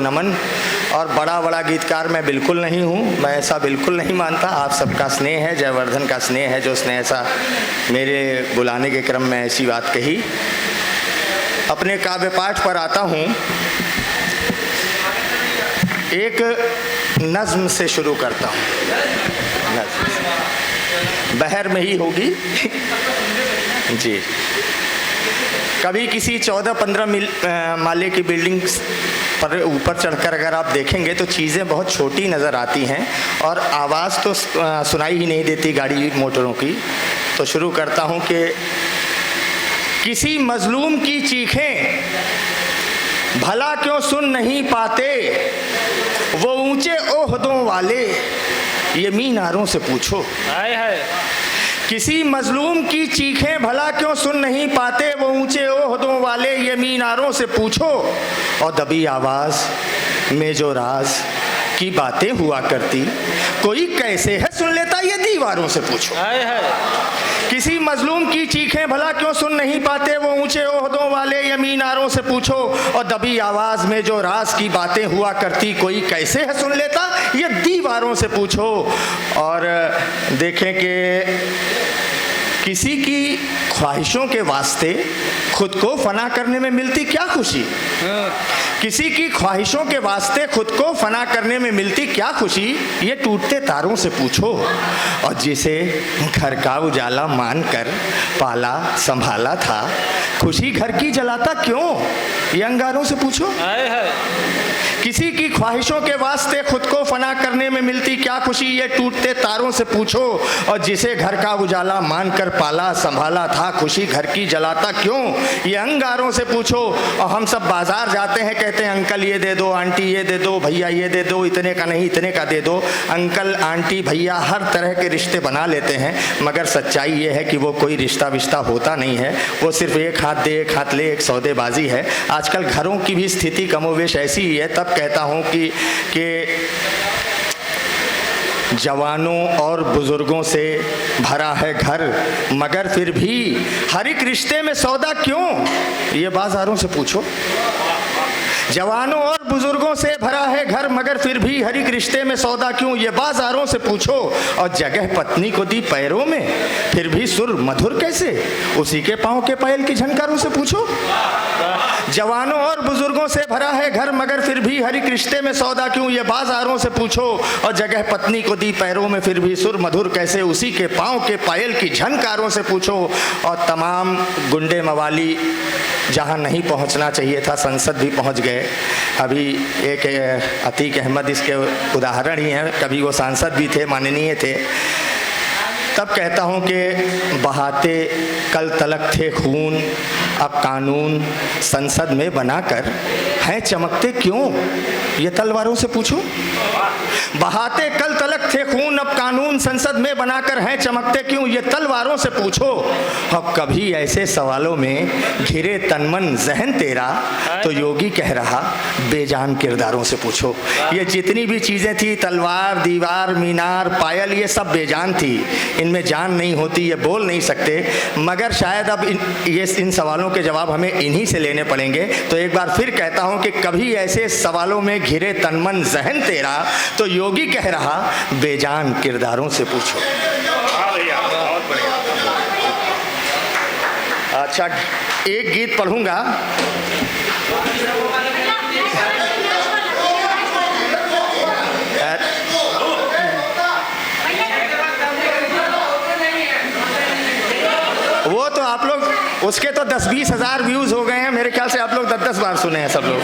नमन। और बड़ा बड़ा गीतकार मैं बिल्कुल नहीं हूँ, मैं ऐसा बिल्कुल नहीं मानता। आप सबका स्नेह है, जयवर्धन का स्नेह है जो उसने ऐसा मेरे बुलाने के क्रम में ऐसी बात कही। अपने काव्य पाठ पर आता हूँ। एक नज्म से शुरू करता हूँ। बहर में ही होगी जी। कभी किसी 14-15 माले की बिल्डिंग पर ऊपर चढ़कर अगर आप देखेंगे तो चीज़ें बहुत छोटी नज़र आती हैं और आवाज़ तो सुनाई ही नहीं देती गाड़ी मोटरों की। तो शुरू करता हूँ कि किसी मजलूम की चीखें भला क्यों सुन नहीं पाते, वो ऊंचे ओहदों वाले ये मीनारों से पूछो। हाय हाय। किसी मजलूम की चीखें भला क्यों सुन नहीं पाते, वो ऊंचे ओहदों वाले ये मीनारों से पूछो। और दबी आवाज में जो राज की बातें हुआ करती, कोई कैसे है सुन लेता, ये दीवारों से पूछो। हाय हाय। किसी मजलूम की चीखें भला क्यों सुन नहीं पाते, वो ऊंचे ओहदों वाले ये मीनारों से पूछो। और दबी आवाज में जो राज की बातें हुआ करती, कोई कैसे है सुन लेता, ये दीवारों से पूछो। और देखें कि किसी की ख्वाहिशों के वास्ते खुद को फना करने में मिलती क्या खुशी। किसी की ख्वाहिशों के वास्ते खुद को फना करने में मिलती क्या खुशी, ये टूटते तारों से पूछो। और जिसे घर का उजाला मानकर पाला संभाला था, खुशी घर की जलाता क्यों, ये अंगारों से पूछो। हाय हाय। किसी की ख्वाहिशों के वास्ते खुद को फना करने में मिलती क्या खुशी, ये टूटते तारों से पूछो। और जिसे घर का उजाला मानकर पाला संभाला था, खुशी घर की जलाता क्यों, ये अंगारों से पूछो। और हम सब बाजार जाते हैं, कहते हैं अंकल ये दे दो, आंटी ये दे दो, भैया ये दे दो, इतने का नहीं इतने का दे दो। अंकल आंटी भैया हर तरह के रिश्ते बना लेते हैं, मगर सच्चाई ये है कि वो कोई रिश्ता विश्ता होता नहीं है। वो सिर्फ एक हाथ दे एक हाथ ले, एक सौदेबाजी है। आजकल घरों की भी स्थिति कमोवेश ऐसी ही है। तब कहता हूँ कि जवानों और बुजुर्गों से भरा है घर, मगर फिर भी हर एक रिश्ते में सौदा क्यों, ये बाजारों से पूछो। जवानों और बुजुर्गों से भरा है घर, मगर फिर भी हर एक रिश्ते में सौदा क्यों, ये बाजारों से पूछो। और जगह पत्नी को दी पैरों में, फिर भी सुर मधुर कैसे, उसी के पाँव के पायल की झनकारों से पूछो। जवानों और बुजुर्गों से भरा है घर, मगर फिर भी हर एक रिश्ते में सौदा क्यों, ये बाजारों से पूछो। और जगह पत्नी को दी पैरों में, फिर भी सुर मधुर कैसे, उसी के पाँव के पायल की झनकारों से पूछो। और तमाम गुंडे मवाली जहाँ नहीं पहुँचना चाहिए था, संसद भी पहुँच गए। अभी एक अतीक अहमद इसके उदाहरण ही हैं, कभी वो सांसद भी थे, माननीय थे। तब कहता हूँ कि बहाते कल तलक थे खून, अब कानून संसद में बनाकर हैं चमकते क्यों, ये तलवारों से पूछो। बहाते कल तलक थे खून, अब कानून संसद में बनाकर हैं चमकते क्यों, ये तलवारों से पूछो। अब कभी ऐसे सवालों में घिरे तनमन जहन तेरा, तो योगी कह रहा बेजान किरदारों से पूछो। ये जितनी भी चीज़ें थी, तलवार, दीवार, मीनार, पायल, ये सब बेजान थी, इनमें जान नहीं होती, ये बोल नहीं सकते। मगर शायद अब इन सवालों के जवाब हमें इन्हीं से लेने पड़ेंगे। तो एक बार फिर कहता हूँ कि कभी ऐसे सवालों में घिरे तनमन जहन तेरा, तो योगी कह रहा बेजान किरदारों से पूछो। अच्छा, एक गीत पढ़ूंगा। वो तो आप लोग, उसके तो 10-20 हज़ार व्यूज हो गए हैं, मेरे ख्याल से आप लोग 10-10 बार सुने हैं सब लोग।